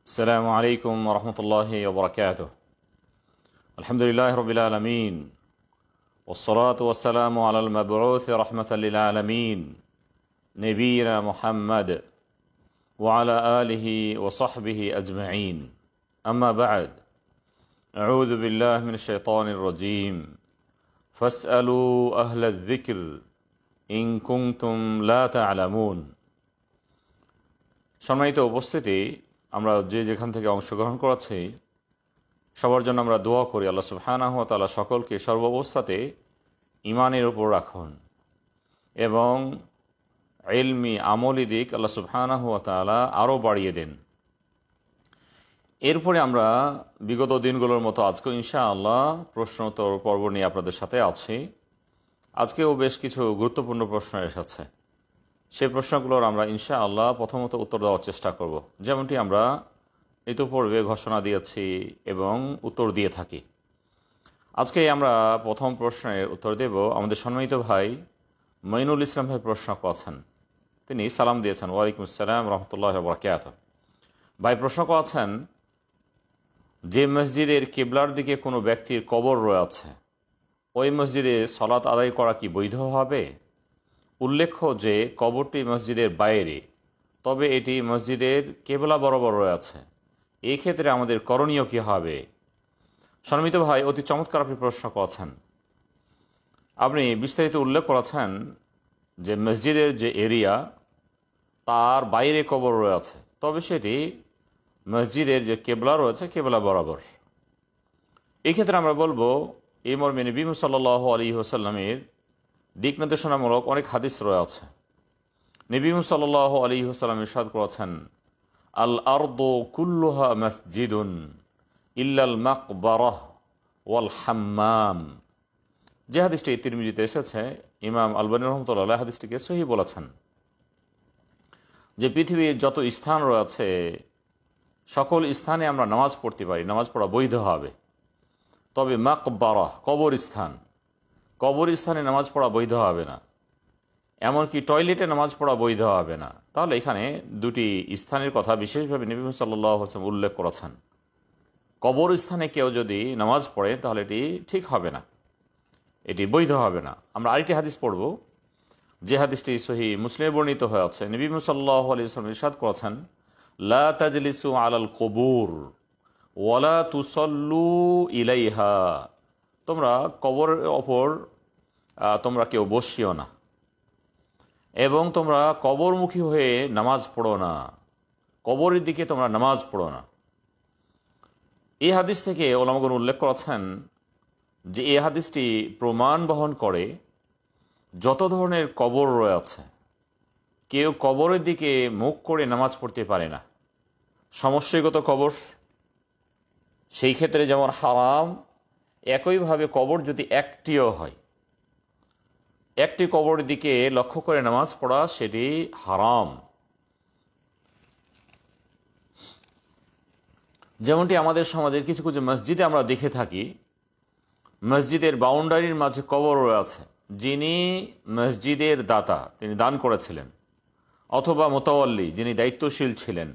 السلام عليكم ورحمة الله وبركاته. الحمد لله رب العالمين والصلاة والسلام على المبعوث رحمة للعالمين نبينا محمد وعلى آله وصحبه أجمعين. أما بعد، أعوذ بالله من الشيطان الرجيم. فاسألوا أهل الذكر إن كنتم لا تعلمون. সম্মানিত উপস্থিতি, আমরা যেখান থেকে অংশগ্রহণ করেছি সবার জন্য আমরা দোয়া করি আল্লাহ সুবহানাহু ওয়া তাআলা সকলকে সর্বাবস্থাতে ঈমানের উপর রাখুন এবং ইলমি আমলি দিক আল্লাহ সুবহানাহু ওয়া তাআলা আরও বাড়িয়ে দেন। এরপরে আমরা বিগত দিনগুলোর মতো আজকেও ইনশাআল্লাহ প্রশ্নোত্তর পর্ব নিয়ে আপনাদের সাথে আছি। আজকেও বেশ কিছু গুরুত্বপূর্ণ প্রশ্ন এসেছে। সেই প্রশ্নগুলোর আমরা ইনশাআল্লাহ প্রথমত উত্তর দেওয়ার চেষ্টা করব, যেমনটি আমরা ইতিপূর্বে ঘোষণা দিয়েছি এবং উত্তর দিয়ে থাকি। আজকে আমরা প্রথম প্রশ্নের উত্তর দেব। আমাদের সম্মানিত ভাই মঈনুল ইসলাম ভাই প্রশ্ন করেছেন, তিনি সালাম দিয়েছেন। ওয়ালাইকুম আসসালাম রহমতুল্লাহ বারাকাতুহু। ভাই প্রশ্ন করেছেন যে মসজিদের কিবলার দিকে কোনো ব্যক্তির কবর রয়েছে, ওই মসজিদে সালাত আদায় করা কি বৈধ হবে? উল্লেখ্য যে কবরটি মসজিদের বাইরে, তবে এটি মসজিদের কেবলা বরাবর রয়েছে। এই ক্ষেত্রে আমাদের করণীয় কী হবে? সম্মানিত ভাই, অতি চমৎকার আপনি প্রশ্ন করেছেন। আপনি বিস্তারিত উল্লেখ করেছেন যে মসজিদের যে এরিয়া তার বাইরে কবর রয়েছে, তবে সেটি মসজিদের যে কেবলা রয়েছে কেবলা বরাবর। এই ক্ষেত্রে আমরা বলবো এই মর্মে নবী সাল্লাল্লাহু আলাইহি ওয়াসাল্লামের দিক নির্দেশনামূলক অনেক হাদিস রয়েছে। নবী সাল্লাল্লাহু আলাইহি ওয়াসাল্লাম ইরশাদ করেছেন, আল আরদু কুল্লুহা মসজিদুন ইল্লাল মাকবারাহ ওয়াল হাম্মাম। যে হাদিসটি তিরমিজিতে এসেছে, ইমাম আলবানী রাহমাতুল্লাহ হাদিসটিকে সহিহ বলেছেন যে পৃথিবীর যত স্থান রয়েছে সকল স্থানে আমরা নামাজ পড়তে পারি, নামাজ পড়া বৈধ হবে। তবে মাকবারাহ কবরস্থানে নামাজ পড়া বৈধ হবে না, এমনকি টয়লেটে নামাজ পড়া বৈধ হবে না। তাহলে এখানে দুটি স্থানের কথা বিশেষভাবে নবী সাল্লাল্লাহু আলাইহি ওয়াসাল্লাম উল্লেখ করেছেন। কবরস্থানে কেউ যদি নামাজ পড়ে তাহলে এটি ঠিক হবে না, এটি বৈধ হবে না। আমরা আরেকটি হাদিস পড়ব, যে হাদিসটি সহিহ মুসলিমে বর্ণিত হয়ে আছে। নবী সাল্লাল্লাহু আলাইহি ওয়াসাল্লাম ইরশাদ করেছেন, লা তাজলিসু আলাল কুবুর ওয়ালা তুসাল্লু ইলাইহা। তোমরা কবরের ওপর তোমরা কেউ বসিও না এবং তোমরা কবরমুখী হয়ে নামাজ পড়ো না, কবরের দিকে তোমরা নামাজ পড়ো না। এই হাদিস থেকে ওলামাগণ উল্লেখ করেছেন যে এই হাদিসটি প্রমাণ বহন করে যত ধরনের কবর রয়েছে কেউ কবরের দিকে মুখ করে নামাজ পড়তে পারে না। সমষ্টিগত কবর, সেই ক্ষেত্রে যেমন হারাম, একইভাবে কবর যদি একটিও হয়, একটি কবরের দিকে লক্ষ্য করে নামাজ পড়া সেটি হারাম। যেমনটি আমাদের সমাজের কিছু কিছু মসজিদে আমরা দেখে থাকি, মসজিদের বাউন্ডারির মাঝে কবর রয়েছে। যিনি মসজিদের দাতা, তিনি দান করেছিলেন, অথবা মোতাওয়াল্লি, যিনি দায়িত্বশীল ছিলেন,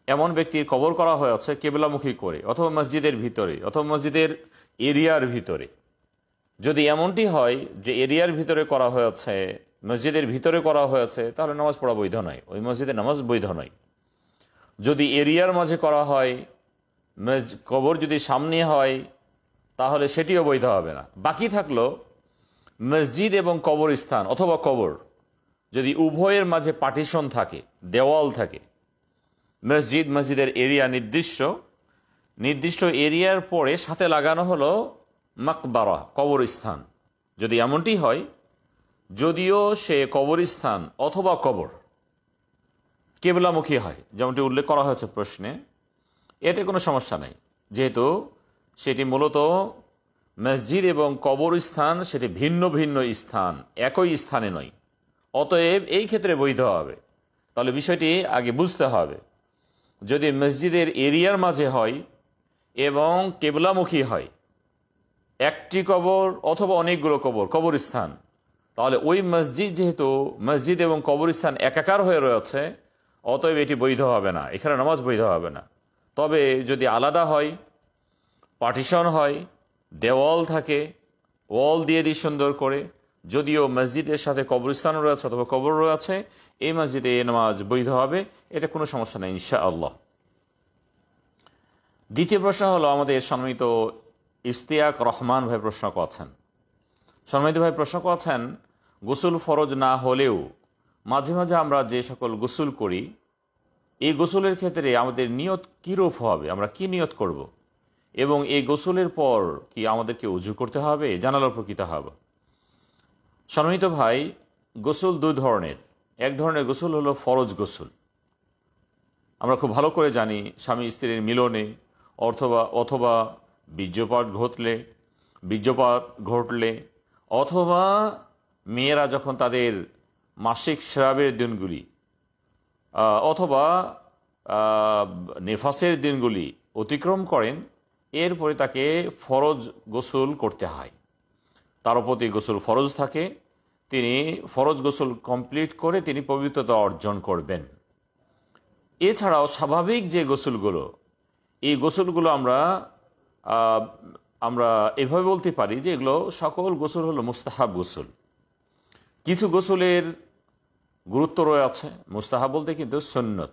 এমন ব্যক্তির কবর করা হয়েছে কেবলামুখী করে, অথবা মসজিদের ভিতরে, অথবা মসজিদের এরিয়ার ভিতরে। যদি এমনটি হয় যে এরিয়ার ভিতরে করা হয়েছে, মসজিদের ভিতরে করা হয়েছে, তাহলে নামাজ পড়া বৈধ নয়, ওই মসজিদে নামাজ বৈধ নয়। যদি এরিয়ার মাঝে করা হয়, কবর যদি সামনে হয়, তাহলে সেটিও বৈধ হবে না। বাকি থাকলো মসজিদ এবং কবরস্থান অথবা কবর, যদি উভয়ের মাঝে পার্টিশন থাকে, দেওয়াল থাকে, মসজিদের এরিয়া নির্দিষ্ট এরিয়ার পরে সাথে লাগানো হলো মাকবারা, কবরস্থান। যদি এমনটি হয়, যদিও সে কবরস্থান অথবা কবর কেবলামুখী হয়, যেমনটি উল্লেখ করা হয়েছে প্রশ্নে, এতে কোনো সমস্যা নেই, যেহেতু সেটি মূলত মসজিদ এবং কবরস্থান সেটি ভিন্ন ভিন্ন স্থান, একই স্থানে নয়। অতএব এই ক্ষেত্রে বৈধ হবে। তাহলে বিষয়টি আগে বুঝতে হবে, যদি মসজিদের এরিয়ার মাঝে হয় এবং কেবলামুখী হয়, একটি কবর অথবা অনেকগুলো কবরস্থান, তাহলে ওই মসজিদ যেহেতু মসজিদ এবং কবরস্থান একাকার হয়ে রয়েছে, অতএব এটি বৈধ হবে না, এখানে নামাজ বৈধ হবে না। তবে যদি আলাদা হয়, পার্টিশন হয়, দেওয়াল থাকে, ওয়াল দিয়ে দিই সুন্দর করে, যদিও মসজিদের সাথে কবরস্থানও রয়েছে অথবা কবর রয়েছে, এই মসজিদে এই নামাজ বৈধ হবে, এটা কোনো সমস্যা নেই ইনশাআল্লাহ। দ্বিতীয় প্রশ্ন হলো আমাদের সম্মানিত ইশতিয়াক রহমান ভাই প্রশ্ন করছেন। সম্মানিত ভাই প্রশ্ন করছেন, গোসল ফরজ না হলেও মাঝে মাঝে আমরা যে সকল গোসল করি, এই গোসলের ক্ষেত্রে আমাদের নিয়ত কীরূপ হবে, আমরা কি নিয়ত করব, এবং এই গোসলের পর কি আমাদেরকে উজু করতে হবে, জানালার প্রকৃত হবে। সম্মানিত ভাই, গোসল দুই ধরনের। এক ধরনের গোসল হলো ফরজ গোসল। আমরা খুব ভালো করে জানি স্বামী স্ত্রীর মিলনে অথবা বীর্যপাত ঘটলে অথবা মেয়েরা যখন তাদের মাসিক স্রাবের দিনগুলি অথবা নেফাসের দিনগুলি অতিক্রম করেন, এরপরে তাকে ফরজ গোসল করতে হয়। তার প্রতি গোসল ফরজ থাকে, তিনি ফরজ গোসল কমপ্লিট করে তিনি পবিত্রতা অর্জন করবেন। এছাড়াও স্বাভাবিক যে গোসলগুলো, এই গোসলগুলো আমরা এভাবে বলতে পারি যে এগুলো সকল গোসল হলো মুস্তাহাব গোসল। কিছু গোসলের গুরুত্ব রয়েছে, মুস্তাহাব বলতে কিন্তু সুন্নত,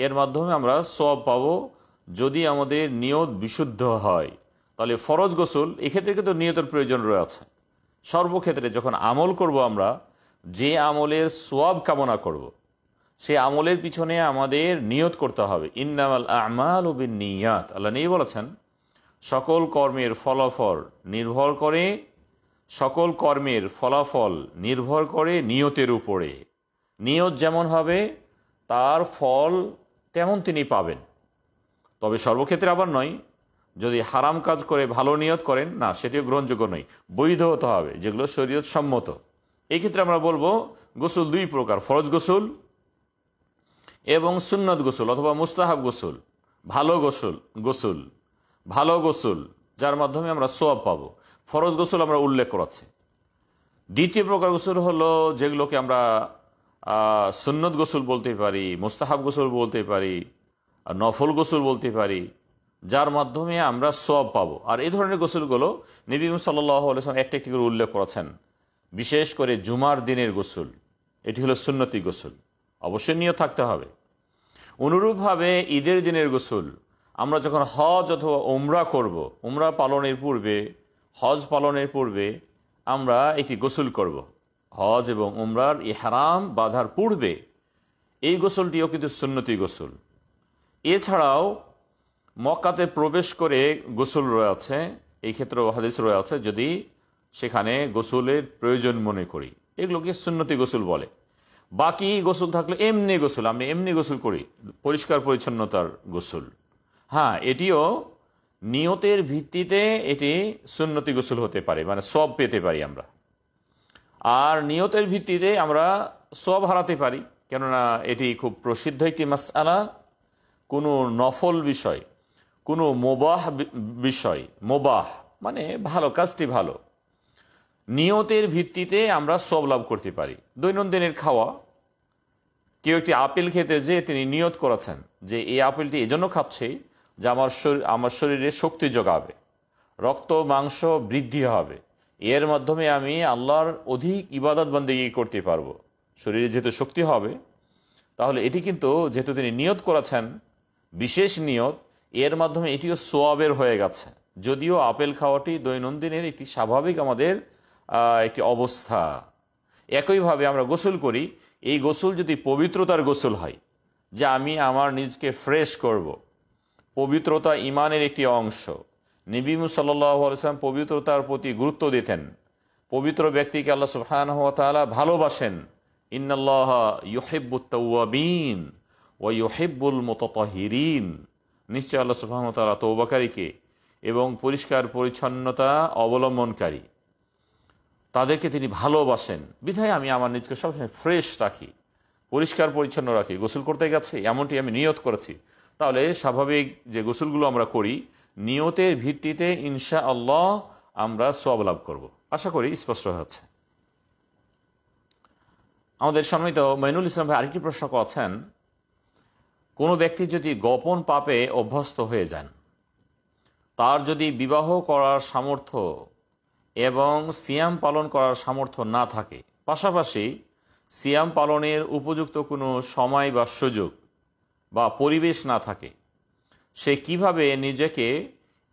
এর মাধ্যমে আমরা সওয়াব পাবো যদি আমাদের নিয়ত বিশুদ্ধ হয়। তাহলে ফরজ গোসল এক্ষেত্রে কিন্তু নিয়তের প্রয়োজন রয়েছে। সর্বক্ষেত্রে যখন আমল করব, আমরা যে আমলের সওয়াব কামনা করব, সে আমলের পিছনে আমাদের নিয়ত করতে হবে। ইন্নামাল আমালু বিন্নিয়াত, আল্লাহ নেই বলেছেন সকল কর্মের ফলাফল নির্ভর করে নিয়তের উপরে। নিয়ত যেমন হবে তার ফল তেমন তিনি পাবেন। তবে সর্বক্ষেত্রে আবার নয়, যদি হারাম কাজ করে ভালো নিয়ত করেন, না, সেটিও গ্রহণযোগ্য নয়, বৈধ হতে হবে, যেগুলো শরীয়ত সম্মত। এই ক্ষেত্রে আমরা বলবো গোসল দুই প্রকার, ফরজ গোসল এবং সুন্নত গোসল অথবা মুস্তাহাব গোসল। ভালো গোসল যার মাধ্যমে আমরা সওয়াব পাবো, ফরজ গোসল আমরা উল্লেখ করেছি। দ্বিতীয় প্রকার গোসল হলো যেগুলোকে আমরা সুন্নত গোসল বলতে পারি, মুস্তাহাব গোসল বলতে পারি, নফল গোসল বলতে পারি, যার মাধ্যমে আমরা সওয়াব পাবো। আর এই ধরনের গোসলগুলো নবী সাল্লাল্লাহু আলাইহি ওয়াসাল্লাম একটা করে উল্লেখ করেছেন। বিশেষ করে জুমার দিনের গোসল, এটি হলো সুন্নতি গোসল, অবশ্যই নিয়ত থাকতে হবে। অনুরূপভাবে ঈদের দিনের গোসল, আমরা যখন হজ অথবা উমরা করব, হজ পালনের পূর্বে আমরা এটি গোসল করব। হজ এবং উমরার ইহরাম বাঁধার পূর্বে এই গোসলটিও কিন্তু সুন্নতি গোসল। এছাড়াও মক্কাতে প্রবেশ করে গোসল রয়েছে, এই ক্ষেত্রেও হাদিস রয়েছে, যদি সেখানে গোসলের প্রয়োজন মনে করি, এগুলোকে সুন্নতি গোসল বলে। বাকি গোসল থাকলে এমনি গোসল, আমরা এমনি গোসল করি, পরিষ্কার পরিচ্ছন্নতার গোসল, হ্যাঁ, এটিও নিয়তের ভিত্তিতে এটি সুন্নতি গোসল হতে পারে, মানে সওয়াব পেতে পারি আমরা। আর নিয়তের ভিত্তিতে আমরা সওয়াব হারাতে পারি, কেননা এটি খুব প্রসিদ্ধ একটি মাসআলা। কোনো নফল বিষয়, কোনো মোবাহ মানে ভালো কাজটি ভালো, নিয়তের ভিত্তিতে আমরা সওয়াব লাভ করতে পারি। দৈনন্দিনের খাওয়া, কেউ একটি আপেল খেতে যে তিনি নিয়ত করেছেন যে এই আপেলটি এজন্য খাচ্ছে যে আমার শরীরে শক্তি যোগাবে, রক্ত মাংস বৃদ্ধি হবে, এর মাধ্যমে আমি আল্লাহর অধিক ইবাদত বন্দেগী করতে পারবো, শরীরে যেহেতু শক্তি হবে, তাহলে এটি কিন্তু যেহেতু তিনি নিয়ত করেছেন বিশেষ নিয়ত, এর মাধ্যমে এটিও সোয়াবের হয়ে গেছে। যদিও আপেল খাওয়াটি দৈনন্দিনের একটি স্বাভাবিক আমাদের একটি অবস্থা। একইভাবে আমরা গোসল করি, এই গোসল যদি পবিত্রতার গোসল হয়, যে আমি আমার নিজকে ফ্রেশ করব, পবিত্রতা ইমানের একটি অংশ। নবী সাল্লাল্লাহু আলাইহি ওয়াসাল্লাম পবিত্রতার প্রতি গুরুত্ব দিতেন। পবিত্র ব্যক্তিকে আল্লাহ সুবহানাহু ওয়া তাআলা ভালোবাসেন। ইন্নাল্লাহা ইউহিব্বুত তাওয়াবিন ওয়া ইউহিব্বুল মুতাতাহহিরিন, নিশ্চয় আল্লাহ সুবহানাহু ওয়া তাআলা তওবাকারীকে এবং পরিষ্কার পরিচ্ছন্নতা অবলম্বনকারী তাদেরকে তিনি ভালোবাসেন। বিধায় আমি আমার নিজকে সবসময় ফ্রেশ রাখি, পরিষ্কার পরিচ্ছন্ন রাখি। গোসল করতে গেছে এমনটি আমি নিয়ত করেছি, তাহলে স্বাভাবিক যে গোসলগুলো আমরা করি নিয়তের ভিত্তিতে ইনশাআল্লাহ আমরা সওয়াব লাভ করব। আশা করি স্পষ্ট হচ্ছে। আমাদের সম্মানিত মাইনুল ইসলাম ভাই আরেকটি প্রশ্ন করেছেন, কোনো ব্যক্তি যদি গোপন পাপে অভ্যস্ত হয়ে যান, তার যদি বিবাহ করার সামর্থ্য এবং সিয়াম পালন করার সামর্থ্য না থাকে, পাশাপাশি সিয়াম পালনের উপযুক্ত কোনো সময় বা সুযোগ বা পরিবেশ না থাকে, সে কিভাবে নিজেকে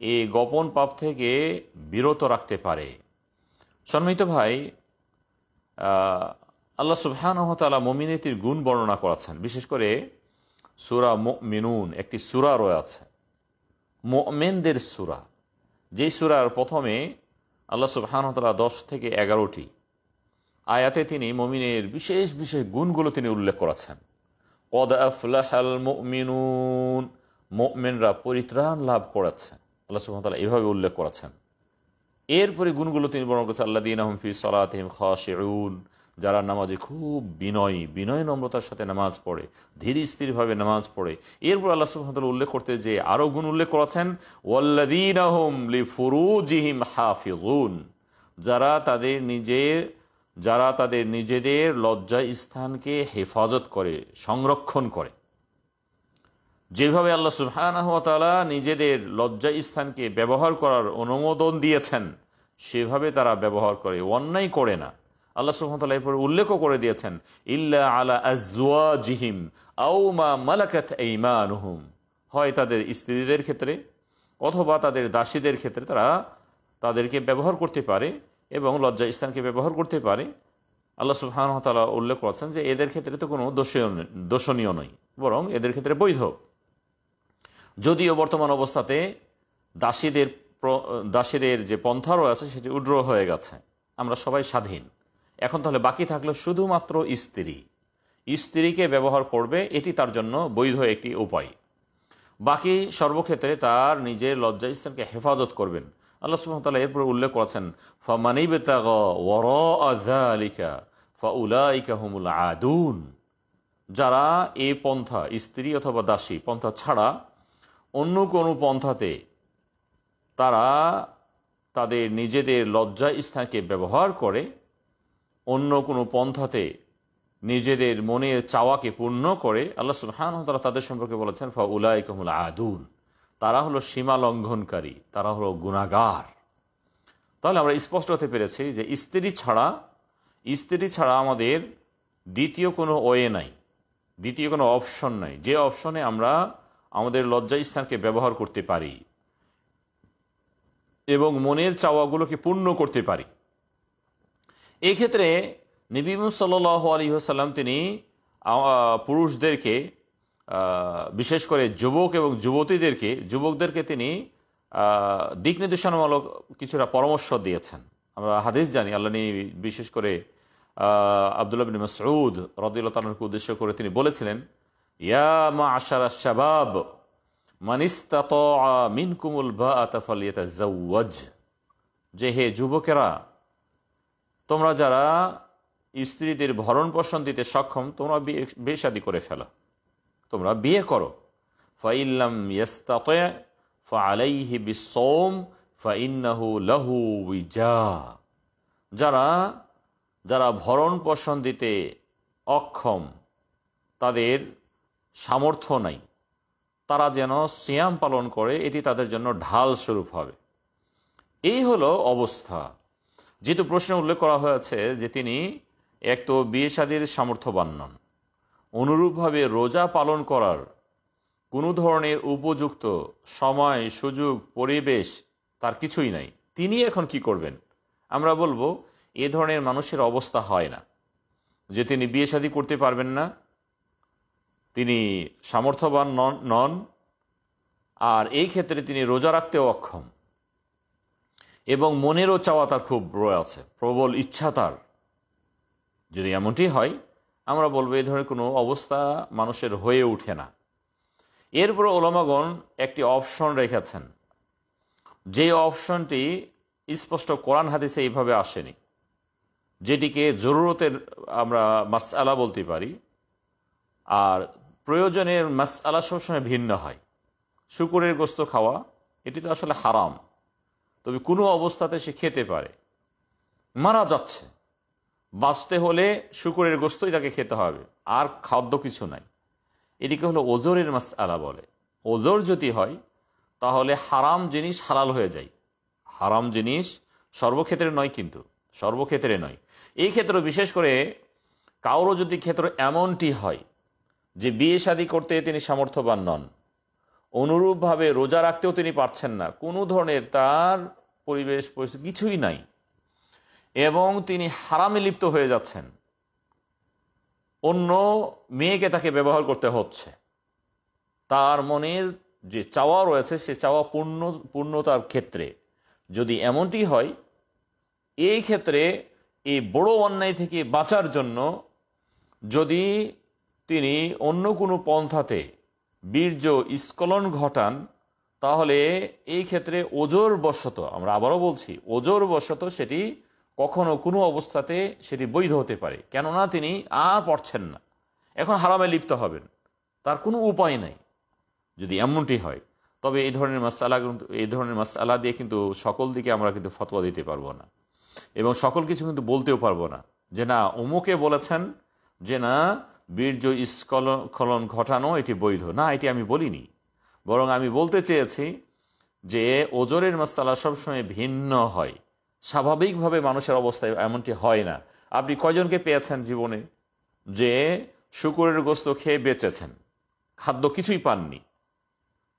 এই গোপন পাপ থেকে বিরত রাখতে পারে? সম্মানিত ভাই, আল্লাহ সুবহানাহু ওয়া তাআলা মুমিনদের গুণ বর্ণনা করেছেন। বিশেষ করে সূরা মুমিনুন একটি সূরা রয়েছে, মুমিনদের সূরা, যেই সূরার প্রথমে আল্লাহ সুবহানাহু ওয়া তাআলা 10 থেকে 11টি আয়াতে তিনি মুমিনের বিশেষ বিশেষ গুণগুলো তিনি উল্লেখ করেছেন। কদ আফলাহাল মুমিনুন, মুমিনরা পরিত্রাণ লাভ করেছে, আল্লাহ সুবহানাহু ওয়া তাআলা এভাবে উল্লেখ করেছেন। এরপরে গুণগুলো তিনি বর্ণনা করেছেন, আল্লাযীনা হুম ফি সালাতিহিম খাশিউন, যারা নামাজে খুব বিনয় নম্রতার সাথে নামাজ পড়ে, ধীর স্থিরভাবে নামাজ পড়ে। এরপর আল্লাহ সুবহানাহু ওয়া তাআলা উল্লেখ করতে যে আরও গুণ উল্লেখ করেছেন, ওয়াল্লাযীনা হুম লিফুরুজিহিম হাফিজুন, যারা তাদের নিজেদের লজ্জা স্থানকে হেফাজত করে, সংরক্ষণ করে। যেভাবে আল্লাহ সুবহানাহু ওয়া তাআলা নিজেদের লজ্জা স্থানকে ব্যবহার করার অনুমোদন দিয়েছেন, সেভাবে তারা ব্যবহার করে, অন্যায় করে না। আল্লাহ সুবহানাহু ওয়া তাআলা এরপর উল্লেখও করে দিয়েছেন, ইল্লা আলা আজওয়াজিহিম আও মা মালাকাত আইমানুহুম, হয় তাদের স্ত্রীদের ক্ষেত্রে অথবা তাদের দাসীদের ক্ষেত্রে তারা তাদেরকে ব্যবহার করতে পারে এবং লজ্জা স্থানকে ব্যবহার করতে পারে। আল্লাহ সুবহানাহু ওয়া তাআলা উল্লেখ করেছেন যে এদের ক্ষেত্রে তো কোনো দোষণীয় নয়, বরং এদের ক্ষেত্রে বৈধ। যদিও বর্তমান অবস্থাতে দাসীদের যে পন্থা রয়েছে সেটি উগ্র হয়ে গেছে, আমরা সবাই স্বাধীন। এখন তাহলে বাকি থাকলো শুধুমাত্র স্ত্রীকে ব্যবহার করবে, এটি তার জন্য বৈধ একটি উপায়। বাকি সর্বক্ষেত্রে তার নিজের লজ্জা স্থানকে হেফাজত করবেন। আল্লাহ সুবহানাহু ওয়া তাআলা এরপর উল্লেখ করেছেন, ফামান ইবতাগা ওয়ারাআ যালিকা ফাউলাইকা হুমুল আদুন, যারা এই পন্থা, স্ত্রী অথবা দাসী পন্থা ছাড়া অন্য কোনো পন্থাতে তারা তাদের নিজেদের লজ্জা স্থানকে ব্যবহার করে, অন্য কোনো পন্থাতে নিজেদের মনের চাওয়াকে পূর্ণ করে, আল্লাহ সুবহানাহু ওয়া তাআলা তাদের সম্পর্কে বলেছেন ফাউলাইকা হুমুল আদুন, তারা হলো সীমা লঙ্ঘনকারী, তারা হলো গুনাহগার। তাহলে আমরা স্পষ্ট হতে পেরেছি যে স্ত্রী ছাড়া আমাদের দ্বিতীয় কোনো ওয়ে নাই, দ্বিতীয় কোনো অপশন নাই, যে অপশনে আমরা আমাদের লজ্জা স্থানকে ব্যবহার করতে পারি এবং মনের চাওয়াগুলোকে পূর্ণ করতে পারি। এই ক্ষেত্রে নবী সাল্লাল্লাহু আলাইহি ওয়াসাল্লাম তিনি পুরুষদেরকে, বিশেষ করে যুবক এবং যুবকদেরকে তিনি দিক নির্দেশনামূলক কিছুটা পরামর্শ দিয়েছেন। আমরা হাদিস জানি, আল্লাহ বিশেষ করে আব্দুল্লাহ বিন মাসউদ রাদিয়াল্লাহু তাআলাকে উদ্দেশ্য করে তিনি বলেছিলেন, ইয়া মা'আশারাশ শাবাব মান ইসতাতা'a মিনকুমুল বাআতা ফালইয়াতাযাওয়াজ, যে হে যুবকেরা, তোমরা যারা স্ত্রীদের ভরণ পোষণ দিতে সক্ষম, তোমরা বিয়ে শাদী করে ফেলো, তোমরা বিয়ে করো। ফাইল্লাম ইয়াস্তাতি' ফাআলাইহি বিসসাওম ফাইন্নাহু লাহু উইজা, যারা ভরণ পোষণ দিতে অক্ষম, তাদের সামর্থ্য নাই, তারা যেন সিয়াম পালন করে, এটি তাদের জন্য ঢাল স্বরূপ হবে। এই হলো অবস্থা। যেহেতু প্রশ্নে উল্লেখ করা হয়েছে যে তিনি এক তো বিয়ে শাদীর সামর্থ্যবান নন, অনুরূপভাবে রোজা পালন করার কোনো ধরনের উপযুক্ত সময়, সুযোগ, পরিবেশ তার কিছুই নাই, তিনি এখন কি করবেন? আমরা বলবো এ ধরনের মানুষের অবস্থা হয় না যে তিনি বিয়ে শাদী করতে পারবেন না, তিনি সামর্থ্যবান নন, আর এই ক্ষেত্রে তিনি রোজা রাখতেও অক্ষম এবং মনেরও চাওয়া তার খুব রয়েছে, প্রবল ইচ্ছা তার। যদি এমনটি হয়, আমরা বলবো এই ধরনের কোনো অবস্থা মানুষের হয়ে ওঠে না। এরপর ওলামাগণ একটি অপশন রেখেছেন, যে অপশনটি স্পষ্ট কোরআন হাদিসে এইভাবে আসেনি, যেটিকে জরুরতের আমরা মাসআলা বলতে পারি, আর প্রয়োজনের মাসআলা সবসময় ভিন্ন হয়। শূকরের গোশত খাওয়া, এটি তো আসলে হারাম, তবে কোনো অবস্থাতে সে খেতে পারে, মারা যাচ্ছে, বাঁচতে হলে শুকরের গোস্তই তাকে খেতে হবে, আর খাদ্য কিছু নাই। এটিকে হলো ওজরের মাসআলা বলে। ওজর যদি হয় তাহলে হারাম জিনিস হালাল হয়ে যায়। হারাম জিনিস সর্বক্ষেত্রে নয়, কিন্তু সর্বক্ষেত্রে নয়, এই ক্ষেত্রে বিশেষ করে কারো যদি ক্ষেত্র এমনটি হয় যে বিয়ে শাদী করতে তিনি সামর্থ্যবান নন, অনুরূপভাবে রোজা রাখতেও তিনি পারছেন না, কোনো ধরনের তার পরিবেশ পরিস্থিতি কিছুই নাই, এবং তিনি হারামে লিপ্ত হয়ে যাচ্ছেন, অন্য মেয়েকে তাকে ব্যবহার করতে হচ্ছে, তার মনের যে চাওয়া রয়েছে সে চাওয়া পূর্ণতার ক্ষেত্রে যদি এমনটি হয়, এই ক্ষেত্রে এই বড় অন্যায় থেকে বাঁচার জন্য যদি তিনি অন্য কোনো পন্থাতে বীর্য স্খলন ঘটান, তাহলে এই ক্ষেত্রে ওজর বশত, আমরা আবারও বলছি ওজর বশত সেটি কখনো কোনো অবস্থাতে সেটি বৈধ হতে পারে, কেননা তিনি আর পারছেন না, এখন হারামে লিপ্ত হবেন, তার কোনো উপায় নাই। যদি এমনটি হয় তবে এই ধরনের মাসআলা দিয়ে কিন্তু সকল দিকে আমরা কিন্তু ফতোয়া দিতে পারবো না, এবং সকল কিছু কিন্তু বলতেও পারবো না যে না অমুকে বলেছেন যে না বীর্য স্খলন ঘটানো এটি বৈধ, না এটি আমি বলিনি। বরং আমি বলতে চেয়েছি যে ওজরের মাসআলা সবসময় ভিন্ন হয়, স্বাভাবিকভাবে মানুষের অবস্থায় এমনটি হয় না। আপনি কয়জনকে পেয়েছেন জীবনে যে শুকরের গোস্ত খেয়ে বেঁচেছেন, খাদ্য কিছুই পাননি,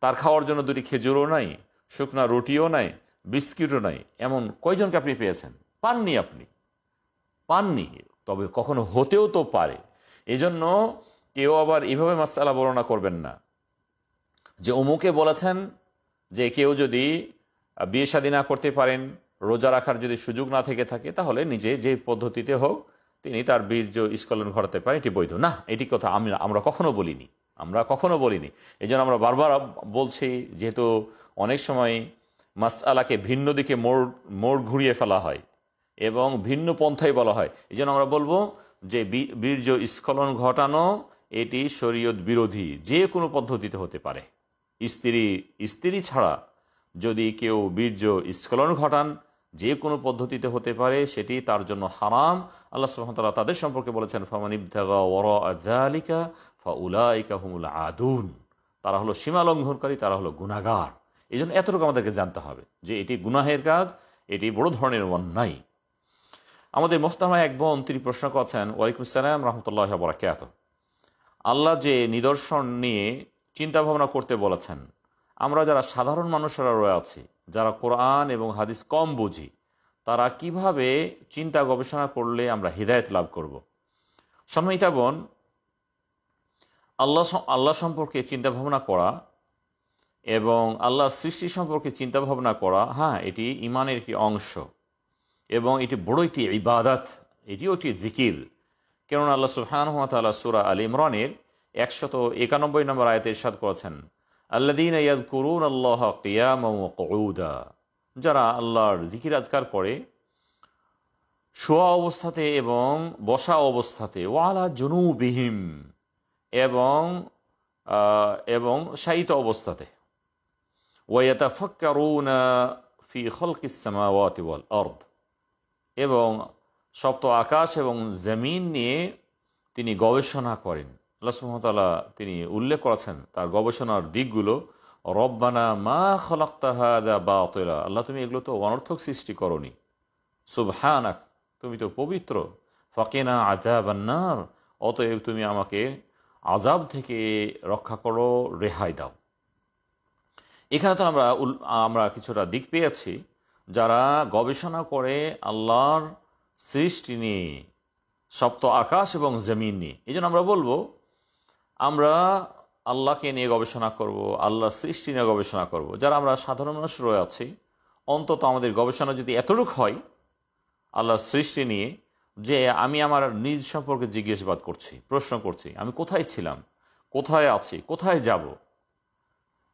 তার খাওয়ার জন্য দুটি খেজুরও নাই, শুকনা রুটিও নাই, বিস্কিটও নাই, এমন কয়জনকে আপনি পেয়েছেন? পাননি, আপনি পাননি। তবে কখনো হতেও তো পারে। এজন্য কেউ আবার এভাবে মাসআলা বর্ণনা করবেন না যে অমুকে বলেছেন যে কেউ যদি বিয়ে শাদী না করতে পারেন, রোজা রাখার যদি সুযোগ না থেকে থাকে, তাহলে নিজে যে পদ্ধতিতে হোক তিনি তার বীর্য স্খলন ঘটাতে পারেন, এটি বৈধ না। এটি কথা আমরা কখনো বলিনি, আমরা কখনো বলিনি। এই জন্য আমরা বারবার বলছি, যেহেতু অনেক সময় মাসআলাকে ভিন্ন দিকে মোড় ঘুরিয়ে ফেলা হয় এবং ভিন্ন পন্থায় বলা হয়, এই জন্য আমরা বলবো যে বীর্য স্খলন ঘটানো এটি শরীয়ত বিরোধী, যে কোনো পদ্ধতিতে হতে পারে। স্ত্রী ছাড়া যদি কেউ বীর্য স্খলন ঘটান, যে কোনো পদ্ধতিতে হতে পারে, সেটি তার জন্য হারাম। আল্লাহ সুবহানাহু ওয়া তাআলা তাদের সম্পর্কে বলেছেন ফামান ইবতাগা ওয়ারাআ যালিকা ফাউলাইকা হুমুল আদুন, তারা হলো সীমা লঙ্ঘনকারী, তারা হলো গুনাহগার। এই জন্য এতটুকু আমাদেরকে জানতে হবে যে এটি গুনাহের কাজ, এটি বড় ধরনের অন্যায়। আমাদের মোহতারমা এক বোন তিনি প্রশ্ন করছেন, ওয়ালাইকুম আসসালাম রাহমাতুল্লাহি ওয়া বারাকাতুহু, আল্লাহ যে নিদর্শন নিয়ে চিন্তা ভাবনা করতে বলেছেন, আমরা যারা সাধারণ মানুষেরা রয়েছি, যারা কোরআন এবং হাদিস কম বুঝি, তারা কিভাবে চিন্তা গবেষণা করলে আমরা হিদায়াত লাভ করব? সম্মানিতা বোন, আল্লাহ সম্পর্কে চিন্তা ভাবনা করা এবং আল্লাহর সৃষ্টি সম্পর্কে চিন্তা ভাবনা করা, হ্যাঁ, এটি ইমানের একটি অংশ এবং এটি বড় একটি ইবাদত, এটিও একটি জিকির। কেননা আল্লাহ সুবহানাহু ওয়া তাআলা সূরা আল ইমরানের 191 নম্বর আয়াতে ইরশাদ করেছেন, আল্লাযীনা ইয়াযকুরুনাল্লাহা কিয়ামান ওয়া কুউদা, যারা আল্লাহর জিকির আজকার করে শোয়া অবস্থাতে এবং বসা অবস্থাতে, ওয়া আলা জুনুবিহিম, এবং শায়িত অবস্থাতে, ওয়া ইয়াতাফাক্কারুনা ফি খালকিস সামাওয়াতি ওয়াল আরদ, এবং সপ্ত আকাশ এবং জমিন নিয়ে তিনি গবেষণা করেন। আল্লাহ সুবহানাহু ওয়া তাআলা তিনি উল্লেখ করেছেন তার গবেষণার দিকগুলো, রব্বানা মা খালাকতা হাযা বাতিলা, আল্লাহ তুমি এগুলো তো অনর্থক সৃষ্টি করনি, সুবহানাক তুমি তো পবিত্র, ফাকিনা আযাবান নার, অতএব তুমি আমাকে আযাব থেকে রক্ষা করো, রেহাই দাও। এখানে তো আমরা কিছুটা দিক পেয়েছি, যারা গবেষণা করে আল্লাহর সৃষ্টি নিয়ে, সপ্ত আকাশ এবং জমিন নিয়ে। এই জন্য আমরা বলবো আমরা আল্লাহকে নিয়ে গবেষণা করব, আল্লাহর সৃষ্টি নিয়ে গবেষণা করব। যারা আমরা সাধারণ মানুষ রয়ে আছি, অন্তত আমাদের গবেষণা যদি এতটুকু হয় আল্লাহর সৃষ্টি নিয়ে, যে আমি আমার নিজ সম্পর্কে জিজ্ঞাসাবাদ করছি, প্রশ্ন করছি, আমি কোথায় ছিলাম, কোথায় আছি, কোথায় যাব,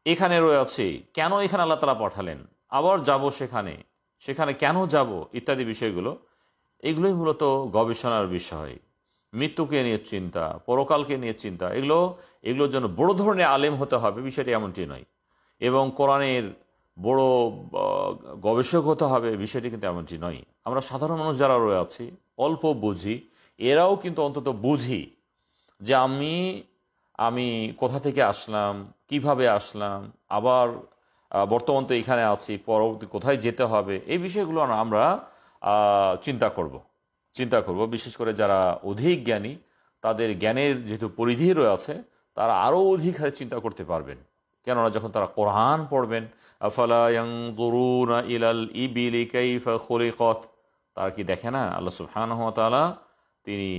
এখানে রয়ে আছি, কেন এখানে আল্লাহ তাআলা পাঠালেন, আবার যাব সেখানে, সেখানে কেন যাব, ইত্যাদি বিষয়গুলো, এগুলোই মূলত গবেষণার বিষয়। মৃত্যুকে নিয়ে চিন্তা, পরকালকে নিয়ে চিন্তা, এগুলোর জন্য বড় ধরনের আলেম হতে হবে বিষয়টি এমনটি নয়। এবং কোরআনের বড় গবেষক হতে হবে, বিষয়টি কিন্তু এমনটি নয়। আমরা সাধারণ মানুষ যারা রয়ে আছি, অল্প বুঝি, এরাও কিন্তু অন্তত বুঝি যে আমি কোথা থেকে আসলাম, কিভাবে আসলাম, আবার বর্তমান তো এখানে আছি, পরবর্তী কোথায় যেতে হবে, এই বিষয়গুলো আমরা চিন্তা করব। বিশেষ করে যারা অধিক জ্ঞানী, তাদের জ্ঞানের যেহেতু পরিধি রয়েছে, তারা আরও অধিক হারে চিন্তা করতে পারবেন। কেননা যখন তারা কোরআন পড়বেন, আফালা ইয়ানজুরুনা ইলাল ইবিলি কাইফা খুলিকাত, তারা কি দেখে না আল্লাহ সুবহানাহু ওয়া তাআলা তিনি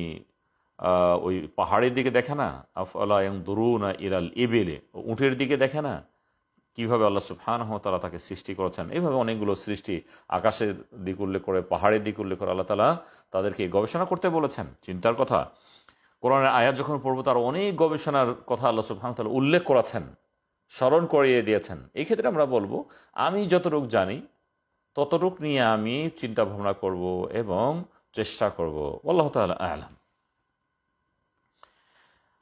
ওই পাহাড়ের দিকে দেখে না? আফালা ইয়ানজুরুনা ইলাল ইবিলি, উটের দিকে দেখে না কিভাবে আল্লাহ সুবহানাহু ওয়া তাআলা তাকে সৃষ্টি করেছেন? এইভাবে অনেকগুলো সৃষ্টি, আকাশের দিক উল্লেখ করে, পাহাড়ের দিক উল্লেখ করে আল্লাহ তাআলা তাদেরকে গবেষণা করতে বলেছেন, চিন্তার কথা। কোরআনের আয়াত যখন পড়বো, তার অনেক গবেষণার কথা আল্লাহ সুবহানাহু ওয়া তাআলা উল্লেখ করেছেন, স্মরণ করিয়ে দিয়েছেন। এই ক্ষেত্রে আমরা বলবো, আমি যতটুকু জানি ততটুক নিয়ে আমি চিন্তা ভাবনা করব এবং চেষ্টা করব। আল্লাহ তাআলা আ'লাম।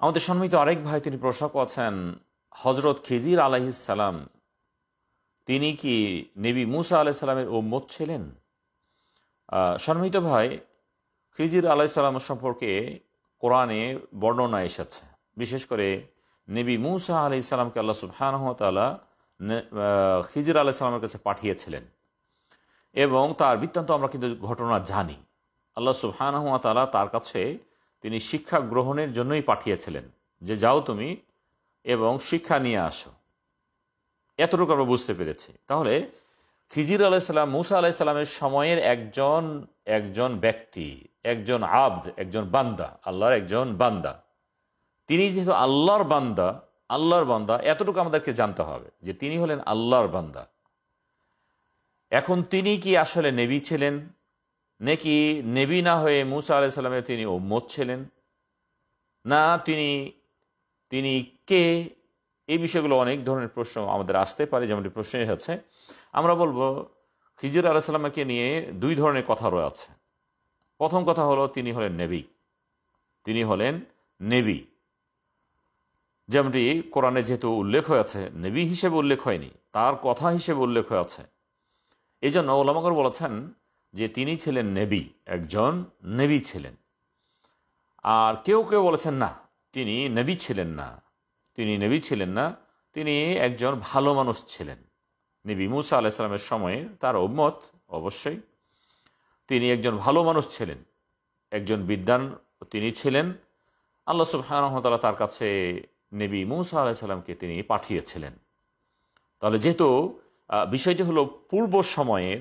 আমাদের সম্মানিত আরেক ভাই তিনি প্রশ্ন করছেন, হজরত খিজির আলাইহিস সালাম তিনি কি নবী মুসা আলাইহিস সালামের উম্মত ছিলেন? সম্মানিত ভাই, খিজির আলাইহিস সালাম সম্পর্কে কোরআনে বর্ণনা এসেছে। বিশেষ করে নবী মুসা আলাইহিস সালামকে আল্লাহ সুবহানাহু ওয়া তাআলা খিজির আলাইহিস সালামের কাছে পাঠিয়েছিলেন এবং তার বৃত্তান্ত আমরা কিন্তু ঘটনা জানি। আল্লাহ সুবহানাহু ওয়া তাআলা তার কাছে তিনি শিক্ষা গ্রহণের জন্যই পাঠিয়েছিলেন, যে যাও তুমি এবং শিক্ষা নিয়ে আসো। এতটুকু আমরা বুঝতে পেরেছি। তাহলে খিজির আলাইহিসসালাম মুসা আলাইহিসসালামের সময়ের একজন ব্যক্তি, একজন আবদ, একজন বান্দা, আল্লাহর একজন বান্দা। তিনি যেহেতু আল্লাহর বান্দা, এতটুকু আমাদেরকে জানতে হবে যে তিনি হলেন আল্লাহর বান্দা। এখন তিনি কি আসলে নবী ছিলেন, নাকি নবী না হয়ে মুসা আলাইহিস সালামের তিনি উম্মত ছিলেন, না তিনি কে? এই বিষয়গুলো অনেক ধরনের প্রশ্ন আমাদের আসতে পারে। যেমনটি প্রশ্ন হচ্ছে, আমরা বলবো খিজির আলাইহিস সালামকে নিয়ে দুই ধরনের কথা রয়েছে। প্রথম কথা হলো তিনি হলেন নবী, যেমনটি কোরআনে যেহেতু উল্লেখ হয়েছে, নবী হিসেবে উল্লেখ হয়নি, তার কথা হিসেবে উল্লেখ হয়েছে। এই জন্য ওলামাগণ বলেছেন যে তিনি ছিলেন নবী, একজন নবী ছিলেন। আর কেউ কেউ বলেছেন না, তিনি নবী ছিলেন না, তিনি একজন ভালো মানুষ ছিলেন। নবী মুসা আলাইহিস সালামের সময়ে তার উম্মত, অবশ্যই তিনি একজন ভালো মানুষ ছিলেন, একজন বিদ্বান তিনি ছিলেন। আল্লাহ সুবহানাহু ওয়া তাআলা তার কাছে নবী মুসা আলাইহিস সালামকে তিনি পাঠিয়েছিলেন। তাহলে যেহেতু বিষয়টি হলো পূর্ব সময়ের,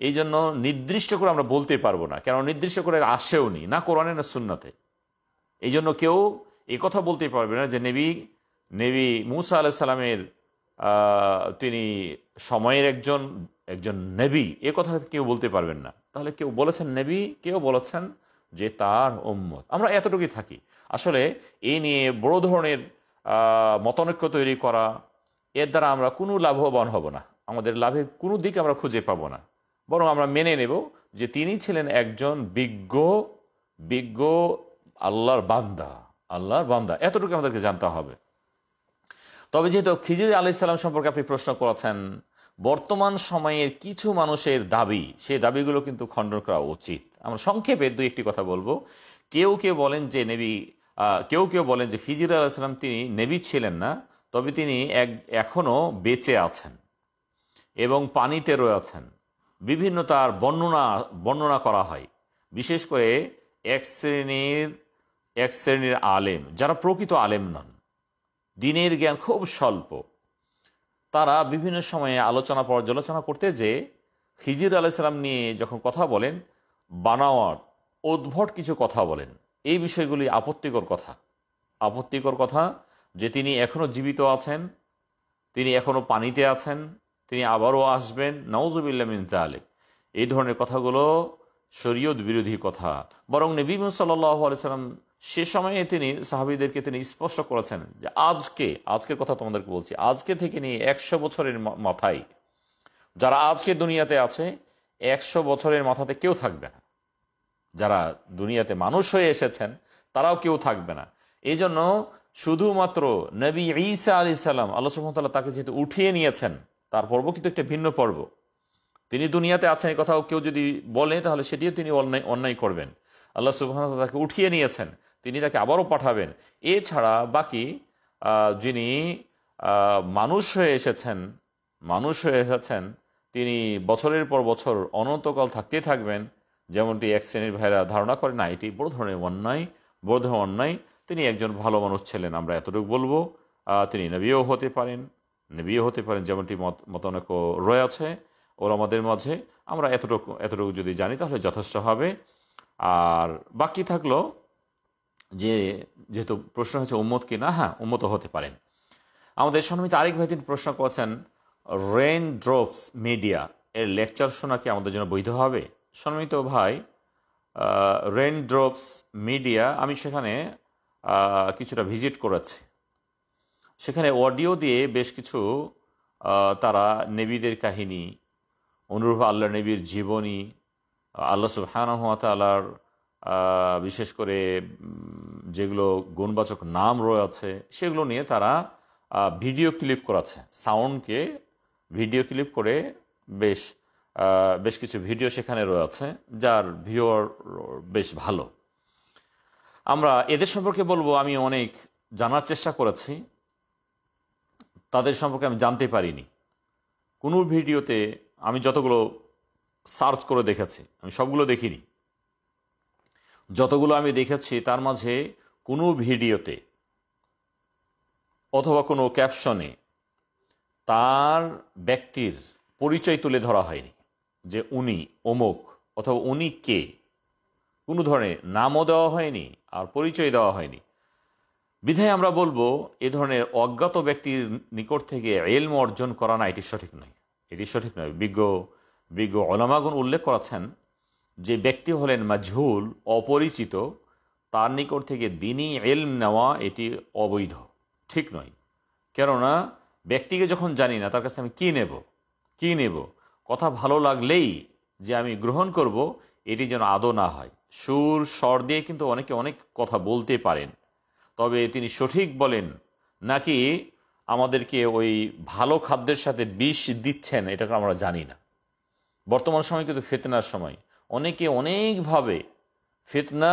এই জন্য নির্দিষ্ট করে আমরা বলতে পারবো না, কেন নির্দিষ্ট করে আসেও নি, না কোরআনে না সুন্নাতে। এই জন্য কেউ এই কথা বলতে পারবে না যে নবী মুসা আলাইহিস সালামের তিনি সময়ের একজন নবী, এ কথা কেউ বলতে পারবেন না। তাহলে কেউ বলেছেন নবী, কেউ বলেছেন যে তার উম্মত। আমরা এতটুকুই থাকি। আসলে এই নিয়ে বড় ধরনের মতানৈক্য তৈরি করা, এর দ্বারা আমরা কোনো লাভবান হব না, আমাদের লাভের কোনো দিক আমরা খুঁজে পাবো না। বরং আমরা মেনে নেব যে তিনি ছিলেন একজন বিজ্ঞ আল্লাহর বান্দা। এতটুকু আমাদেরকে জানতে হবে। তবে যেহেতু খিজির আলাইহিস সালাম সম্পর্কে আপনি প্রশ্ন করেছেন, বর্তমান সময়ের কিছু মানুষের দাবি, সেই দাবিগুলো কিন্তু খণ্ডন করা উচিত। আমরা সংক্ষেপে দুই একটি কথা বলবো। কেউ বলেন যে খিজির আলাইহিস সালাম তিনি নবী ছিলেন না, তবে তিনি এখনও বেঁচে আছেন এবং পানিতে রয়েছেন। বিভিন্ন তার বর্ণনা করা হয়। বিশেষ করে এক শ্রেণীর আলেম, যারা প্রকৃত আলেম নন, দিনের জ্ঞান খুব স্বল্প, তারা বিভিন্ন সময়ে পর্যালোচনা করতে যে খিজির আলাইহিস সালাম নিয়ে যখন কথা বলেন, বানাওয়াট উদ্ভট কিছু কথা বলেন। এই বিষয়গুলি আপত্তিকর কথা যে তিনি এখনও জীবিত আছেন, তিনি এখনও পানিতে আছেন, তিনি আবারও আসবেন, নাউযুবিল্লাহ মিন যালিক। এই ধরনের কথাগুলো শরীয়ত বিরোধী কথা। বরং নবী সাল্লাল্লাহু আলাইহি সাল্লাম সে সময়ে তিনি সাহাবীদেরকে তিনি স্পষ্ট করেছেন যে আজকের কথা তোমাদেরকে বলছি, আজকে থেকে নিয়ে 100 বছরের মাথায় যারা আজকে দুনিয়াতে আছে, 100 বছরের মাথাতে কেউ থাকবে না। যারা দুনিয়াতে মানুষ হয়ে এসেছেন তারাও কেউ থাকবে না। এই জন্য শুধুমাত্র নবী ঈসা আলাইহিস সালাম, আল্লাহ সুবহানাহু ওয়া তাআলা তাকে যেহেতু উঠিয়ে নিয়েছেন, তার পর্ব কিন্তু একটা ভিন্ন পর্ব। তিনি দুনিয়াতে আছেন এই কথাও কেউ যদি বলে তাহলে সেটিও তিনি অন্যায় করবেন। আল্লাহ সুবহানাহু ওয়া তাআলা তাকে উঠিয়ে নিয়েছেন, তিনি তাকে আবারও পাঠাবেন। এছাড়া বাকি যিনি মানুষ হয়ে এসেছেন তিনি বছরের পর বছর অনন্তকাল থাকতেই থাকবেন, যেমনটি এক শ্রেণীর ভাইরা ধারণা করে। না, এটি বড় ধরনের অন্যায়। তিনি একজন ভালো মানুষ ছিলেন, আমরা এতটুকু বলবো। তিনি নবীও হতে পারেন যেমনটি মতানৈক্য রয়েছে ওলামাদের মাঝে। আমরা এতটুকু যদি জানি তাহলে যথেষ্ট হবে। আর বাকি থাকলো যেহেতু প্রশ্ন হচ্ছে উম্মত কি না, হ্যাঁ, উম্মত হতে পারেন। আমাদের সম্মানিত আরেক ভাই তিনি প্রশ্ন করছেন, রেইন ড্রপস মিডিয়া এর লেকচার শোনা কি আমাদের জন্য বৈধ হবে? সম্মানিত ভাই, রেইন ড্রপস মিডিয়া, আমি সেখানে কিছুটা ভিজিট করেছি। সেখানে অডিও দিয়ে বেশ কিছু তারা নবীদের কাহিনী, অনুরূপ আল্লাহ নবীর জীবনী, আল্লাহ সুবহানাহু ওয়া তাআলার বিশেষ করে যেগুলো গুণবাচক নাম রয়েছে সেগুলো নিয়ে তারা ভিডিও ক্লিপ করেছে। সাউন্ডকে ভিডিও ক্লিপ করে বেশ কিছু ভিডিও সেখানে রয়েছে, যার ভিউয়ার বেশ ভালো। আমরা এদের সম্পর্কে বলবো, আমি অনেক জানার চেষ্টা করেছি, তাদের সম্পর্কে আমি জানতে পারিনি। কোনো ভিডিওতে আমি যতগুলো সার্চ করে দেখেছি, আমি সবগুলো দেখিনি, যতগুলো আমি দেখেছি তার মাঝে কোনো ভিডিওতে অথবা কোনো ক্যাপশনে তার ব্যক্তির পরিচয় তুলে ধরা হয়নি, যে উনি অমুক অথবা উনি কে। কোনো ধরনের নামও দেওয়া হয়নি আর পরিচয় দেওয়া হয়নি। বিধায় আমরা বলবো এ ধরনের অজ্ঞাত ব্যক্তির নিকট থেকে ইলম অর্জন করা না, এটি সঠিক নয়। বিজ্ঞ উলামাগণ উল্লেখ করেছেন যে ব্যক্তি হলেন মাজহুল, অপরিচিত, তার নিকট থেকে দ্বীনি ইলম নেওয়া এটি অবৈধ, ঠিক নয়। কেননা ব্যক্তিকে যখন জানি না তার কাছে আমি কি নেব, কথা ভালো লাগলেই যে আমি গ্রহণ করব, এটি যেন আদৌ না হয়। স্বর দিয়ে কিন্তু অনেকে অনেক কথা বলতে পারেন, তবে তিনি সঠিক বলেন নাকি আমাদেরকে ওই ভালো খাদ্যের সাথে বিষ দিচ্ছেন, এটাকে আমরা জানি না। বর্তমান সময় কিন্তু ফিতনার সময়, অনেকে অনেকভাবে ফিতনা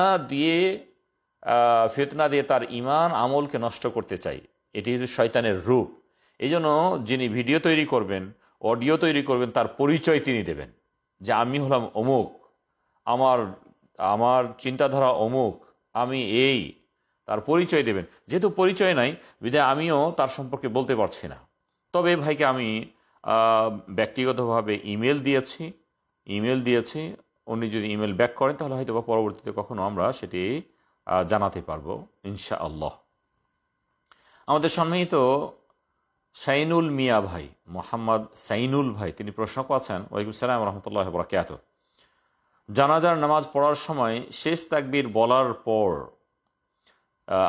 দিয়ে তার ঈমান আমলকে নষ্ট করতে চাই। এটি হচ্ছে শয়তানের রূপ। এই জন্য যিনি ভিডিও তৈরি করবেন, অডিও তৈরি করবেন, তার পরিচয় তিনি দেবেন, যে আমি হলাম অমুক, আমার চিন্তাধারা অমুক, আমি এই, তার পরিচয় দেবেন। যেহেতু পরিচয় নাই বিধায় আমিও তার সম্পর্কে বলতে পারছি না। তবে ভাইকে আমি ব্যক্তিগতভাবে ইমেল দিয়েছি। উনি যদি ইমেল ব্যাক করেন তাহলে হয়তো বা পরবর্তীতে কখনো আমরা সেটি জানাতে পারবো ইনশাআল্লাহ। আমাদের সম্মানিত সাইনুল মিয়া ভাই, মোহাম্মদ সাইনুল ভাই, তিনি প্রশ্ন করেছেন, ওয়ালাইকুম সালাম রহমতুল্লাহ বারাকাতুহু, জানাজার নামাজ পড়ার সময় শেষ তাকবীর বলার পর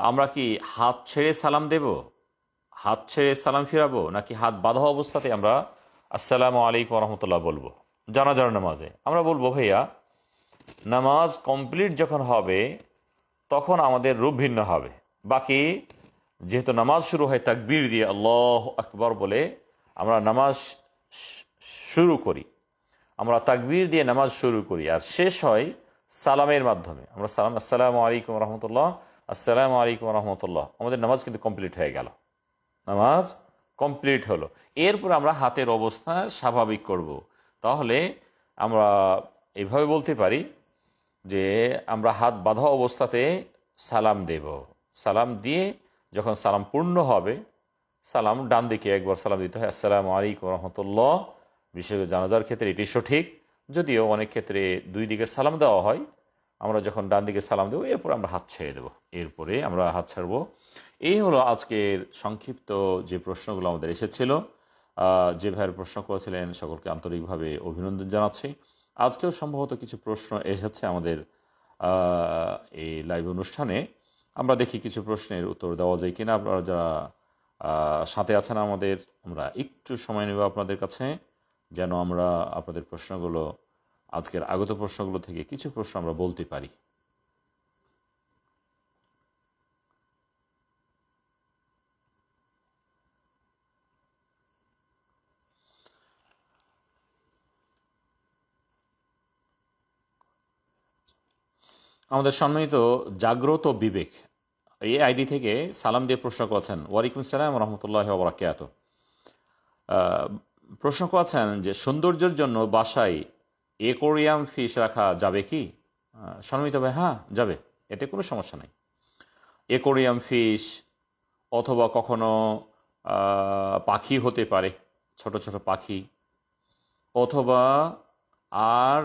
আমরা কি হাত ছেড়ে সালাম ফিরাবো, নাকি হাত বাঁধা অবস্থাতে আমরা আসসালামু আলাইকুম রহমতুল্লাহ বলবো? জানাজার নামাজে আমরা বলবো, ভাইয়া, নামাজ কমপ্লিট যখন হবে তখন আমাদের রূপ ভিন্ন হবে। বাকি যেহেতু নামাজ শুরু হয় তাকবীর দিয়ে, আল্লাহু আকবার বলে আমরা নামাজ শুরু করি, আমরা তাকবীর দিয়ে নামাজ শুরু করি, আর শেষ হয় সালামের মাধ্যমে। আমরা আসসালামু আলাইকুম রহমতুল্লাহ, আসসালামু আলাইকুম রহমতুল্লাহ, আমাদের নামাজ কিন্তু কমপ্লিট হয়ে গেল, নামাজ কমপ্লিট হলো। এরপর আমরা হাতের অবস্থা স্বাভাবিক করব। তাহলে আমরা এইভাবে বলতে পারি যে আমরা হাত বাঁধা অবস্থাতে সালাম দেব। সালাম দিয়ে যখন সালাম পূর্ণ হবে, সালাম ডান দিকে একবার সালাম দিতে হয়, আসসালামু আলাইকুম রহমতুল্লাহ। বিশেষ করে জানাজার ক্ষেত্রে এটি সঠিক, যদিও অনেক ক্ষেত্রে দুই দিকে সালাম দেওয়া হয়। আমরা যখন ডান দিকে সালাম দেবো, এরপর আমরা হাত ছেড়ে দেবো, এরপরে আমরা হাত ছাড়বো। এই হলো আজকের সংক্ষিপ্ত যে প্রশ্নগুলো আমাদের এসেছিল। যে ভাইয়ের প্রশ্ন করেছিলেন সকলকে আন্তরিকভাবে অভিনন্দন জানাচ্ছি। আজকেও সম্ভবত কিছু প্রশ্ন এসেছে আমাদের এই লাইভ অনুষ্ঠানে। আমরা দেখি কিছু প্রশ্নের উত্তর দেওয়া যায় কিনা। আপনারা যারা সাথে আছেন আমাদের, আমরা একটু সময় নেব আপনাদের কাছে, যেন আমরা আপনাদের প্রশ্নগুলো, আজকের আগত প্রশ্নগুলো থেকে কিছু প্রশ্ন আমরা বলতে পারি। আমাদের সম্মানিত জাগ্রত বিবেক এই আইডি থেকে সালাম দিয়ে প্রশ্ন করেছেন, ওয়ালাইকুম সালাম রহমতুল্লাহ বরাকাত। প্রশ্ন করেছেন যে সৌন্দর্যের জন্য বাসায় অ্যাকোয়ারিয়াম ফিশ রাখা যাবে কি? সম্মানিত ভাই, হ্যাঁ যাবে, এতে কোনো সমস্যা নেই। অ্যাকোয়ারিয়াম ফিশ অথবা কখনো পাখি হতে পারে, ছোট ছোট পাখি, অথবা আর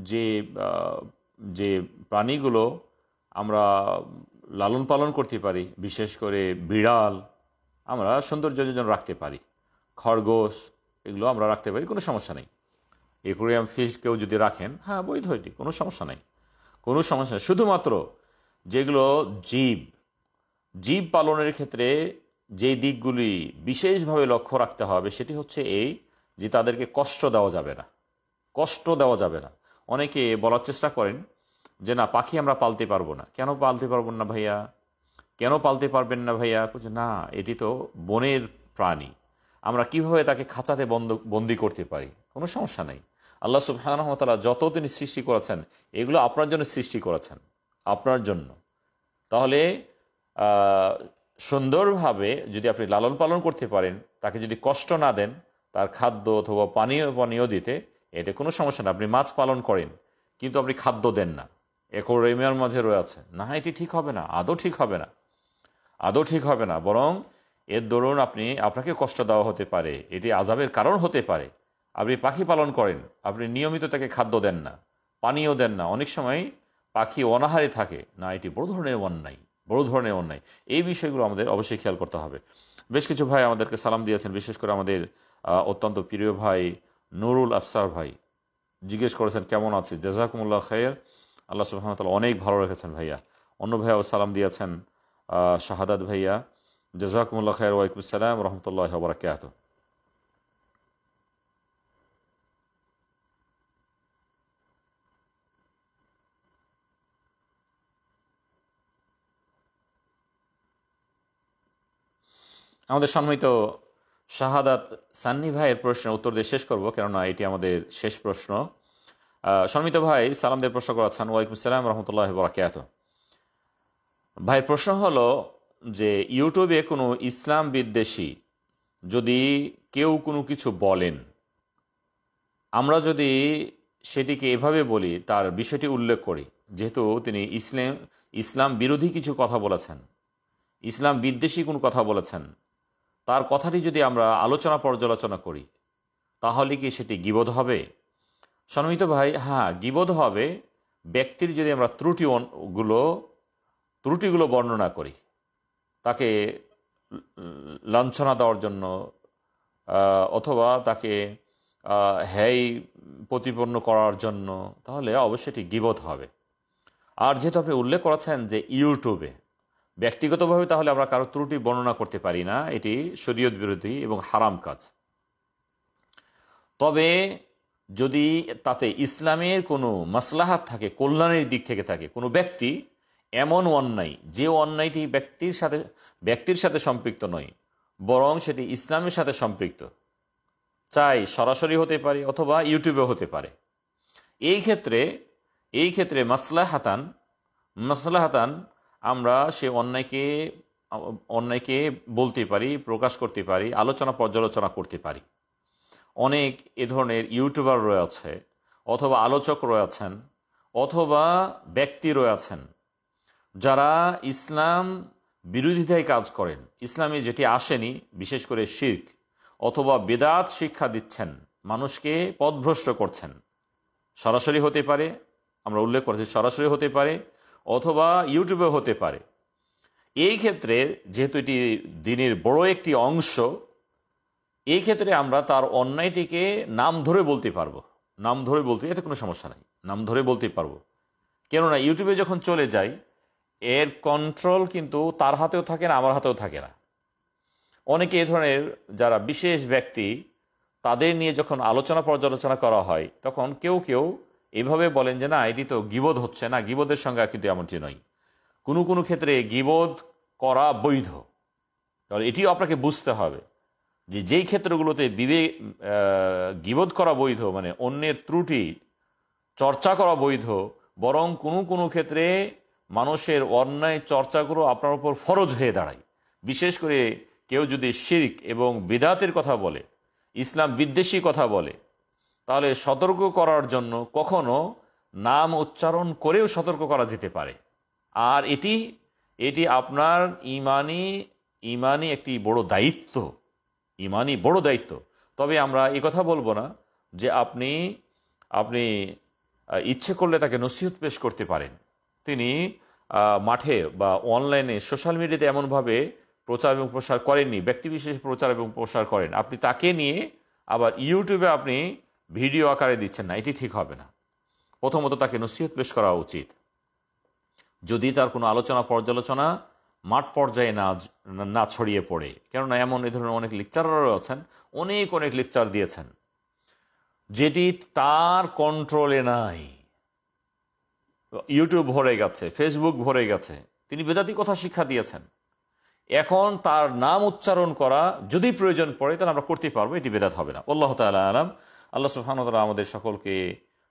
যে যে প্রাণীগুলো আমরা লালন পালন করতে পারি, বিশেষ করে বিড়াল আমরা সৌন্দর্যের জন্য রাখতে পারি, খরগোশ এগুলো আমরা রাখতে পারি, কোনো সমস্যা নেই। অ্যাকোয়ারিয়াম ফিশ কেউ যদি রাখেন, হ্যাঁ বৈধ, এটি কোনো সমস্যা নেই, কোনো সমস্যা নেই। শুধুমাত্র যেগুলো জীব পালনের ক্ষেত্রে যে দিকগুলি বিশেষভাবে লক্ষ্য রাখতে হবে সেটি হচ্ছে এই যে তাদেরকে কষ্ট দেওয়া যাবে না, কষ্ট দেওয়া যাবে না। অনেকে বলার চেষ্টা করেন যে না, পাখি আমরা পালতে পারবো না। কেন পালতে পারবেন না ভাইয়া? কেন পালতে পারবেন না ভাইয়া? না, এটি তো বনের প্রাণী, আমরা কিভাবে তাকে খাঁচাতে বন্দি করতে পারি? কোনো সমস্যা নেই। আল্লাহ সুবহানাহু ওয়া তাআলা যত তিনি সৃষ্টি করেছেন এগুলো আপনার জন্য সৃষ্টি করেছেন, আপনার জন্য। তাহলে সুন্দরভাবে যদি আপনি লালন পালন করতে পারেন, তাকে যদি কষ্ট না দেন, তার খাদ্য অথবা পানীয় দিতে, এতে কোনো সমস্যা না। আপনি মাছ পালন করেন কিন্তু আপনি খাদ্য দেন না, অ্যাকোয়ারিয়ামের মাঝে রয়েছে, না, এটি ঠিক হবে না, আদৌ ঠিক হবে না, আদৌ ঠিক হবে না। বরং এর দরুন আপনাকে কষ্ট দেওয়া হতে পারে, এটি আযাবের কারণ হতে পারে। আপনি পাখি পালন করেন, আপনি নিয়মিত তাকে খাদ্য দেন না, পানীয় দেন না, অনেক সময় পাখি অনাহারে থাকে, না, এটি বড় ধরনের অন্যায়, বড় ধরনের অন্যায়। এই বিষয়গুলো আমাদের অবশ্যই খেয়াল করতে হবে। বেশ কিছু ভাই আমাদেরকে সালাম দিয়েছেন, বিশেষ করে আমাদের অত্যন্ত প্রিয় ভাই নুরুল আফসার ভাই জিজ্ঞেস করেছেন কেমন আছে, জাযাকুমুল্লাহ খায়ের, আল্লাহ সুবহানাহু ওয়া তাআলা অনেক ভালো রেখেছেন ভাইয়া। অন্য ভাইয়াও সালাম দিয়েছেন, শাহাদাত ভাইয়া, জাযাকুমুল্লাহ খায়ের, ওয়ালাইকুম আসসালাম রহমতুল্লাহ বারাকাত। আমাদের সম্মানিত শাহাদাত সান্নি ভাইয়ের প্রশ্নের উত্তর দিয়ে শেষ করবো, কেননা এটি আমাদের শেষ প্রশ্ন। সম্মিত ভাই সালাম দিয়ে প্রশ্ন করেছেন, ওয়ালাইকুম আসসালাম রহমতুল্লাহ বরাকাত। ভাই প্রশ্ন হলো যে ইউটিউবে কোনো ইসলাম বিদ্বেষী যদি কেউ কোনো কিছু বলেন, আমরা যদি সেটিকে এভাবে বলি, তার বিষয়টি উল্লেখ করি, যেহেতু তিনি ইসলাম বিরোধী কিছু কথা বলেছেন, ইসলাম বিদ্বেষী কোনো কথা বলেছেন, তার কথাটি যদি আমরা আলোচনা পর্যালোচনা করি, তাহলে কি সেটি গীবত হবে? সম্মানিত ভাই, হ্যাঁ গীবত হবে ব্যক্তির যদি আমরা ত্রুটিগুলো বর্ণনা করি, তাকে লাঞ্ছনা দেওয়ার জন্য অথবা তাকে হ্যায় প্রতিপন্ন করার জন্য, তাহলে অবশ্যই এটি গীবত হবে। আর যেহেতু আপনি উল্লেখ করেছেন যে ইউটিউবে, ব্যক্তিগতভাবে তাহলে আমরা কারো ত্রুটি বর্ণনা করতে পারি না, এটি শরীয়ত বিরোধী এবং হারাম কাজ। তবে যদি তাতে ইসলামের কোনো মাসলাহাত থাকে, কল্যাণের দিক থেকে থাকে, কোনো ব্যক্তি এমন অন্যায় যে অন্যায়টি ব্যক্তির সাথে সম্পৃক্ত নয়, বরং সেটি ইসলামের সাথে সম্পৃক্ত, চাই সরাসরি হতে পারে অথবা ইউটিউবে হতে পারে, এই ক্ষেত্রে মাসলাহাতান আমরা সে অন্যায়কে বলতে পারি, প্রকাশ করতে পারি, আলোচনা পর্যালোচনা করতে পারি। অনেক এ ধরনের ইউটিউবার রয়েছে, অথবা আলোচক রয়েছেন, অথবা ব্যক্তি রয়েছেন যারা ইসলাম বিরোধিতায় কাজ করেন, ইসলামে যেটি আসেনি, বিশেষ করে শিরক অথবা বেদাত শিক্ষা দিচ্ছেন, মানুষকে পথভ্রষ্ট করছেন। সরাসরি হতে পারে, আমরা উল্লেখ করেছি সরাসরি হতে পারে, অথবা ইউটিউবে হতে পারে। এই ক্ষেত্রে যেহেতু এটি দ্বীনের বড় একটি অংশ, এই ক্ষেত্রে আমরা তার অন্যায়টিকে নাম ধরে বলতে পারবো, এতে কোনো সমস্যা নাই, নাম ধরে বলতে পারবো। কেননা ইউটিউবে যখন চলে যায়, এর কন্ট্রোল কিন্তু তার হাতেও থাকে না, আমার হাতেও থাকে না। অনেকে এ ধরনের যারা বিশেষ ব্যক্তি, তাদের নিয়ে যখন আলোচনা পর্যালোচনা করা হয়, তখন কেউ এভাবে বলেন যে না, এটি তো গীবত হচ্ছে না, গীবতের সঙ্গে কিন্তু এমনটি নয়। কোনো ক্ষেত্রে গীবত করা বৈধ। তাহলে এটিও আপনাকে বুঝতে হবে যে যেই ক্ষেত্রগুলোতে গীবত করা বৈধ, মানে অন্যের ত্রুটি চর্চা করা বৈধ, বরং কোনো কোনো ক্ষেত্রে মানুষের অন্যায় চর্চাগুলো আপনার উপর ফরজ হয়ে দাঁড়ায়। বিশেষ করে কেউ যদি শিরক এবং বিদআতের কথা বলে, ইসলাম বিদ্বেষী কথা বলে, তাহলে সতর্ক করার জন্য কখনো নাম উচ্চারণ করেও সতর্ক করা যেতে পারে। আর এটি আপনার ইমানি একটি বড় দায়িত্ব, ইমানি বড় দায়িত্ব। তবে আমরা এই কথা বলবো না যে আপনি ইচ্ছে করলে তাকে নসিহত পেশ করতে পারেন। তিনি মাঠে বা অনলাইনে সোশ্যাল মিডিয়াতে এমনভাবে প্রচার এবং প্রসার করেননি, ব্যক্তিবিশেষ প্রচার এবং প্রসার করেন, আপনি তাকে নিয়ে আবার ইউটিউবে আপনি ভিডিও আকারে দিচ্ছেন না, এটি ঠিক হবে না। প্রথমত তাকে নসিহত পেশ করা উচিত। যদি তার কোনো আলোচনা পর্যালোচনা মাঠ পর্যায়ে না ছড়িয়ে পড়ে, কেননা এ ধরনের অনেক লেকচারারও আছেন, অনেক লেকচার দিয়েছেন যেটি তার কন্ট্রোলে নাই। ইউটিউব ভরে গেছে, ফেসবুক ভরে গেছে, তিনি বেদাতি কথা শিক্ষা দিয়েছেন। এখন তার নাম উচ্চারণ করা যদি প্রয়োজন পড়ে তাহলে আমরা করতে পারবো, এটি বেদাত হবে না। আল্লাহ তাআলা আলাম। আল্লাহ সুবহানাহু ওয়া তাআলা আমাদের সকলকে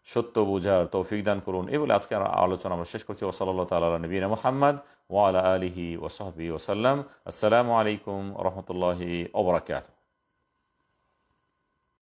সত্য বুঝার তৌফিক দান করুন। এই বলে আজকে আলোচনা আমরা শেষ করছি। ওয়াসাল্লাল্লাহু তাআলা আলা নবিয়িনা মুহাম্মদ ওয়া আলা আলিহি ওয়া সাহবিহি ওয়া সাল্লাম। আসসালামু আলাইকুম ওয়া রাহমাতুল্লাহি ওয়া বারাকাতুহু।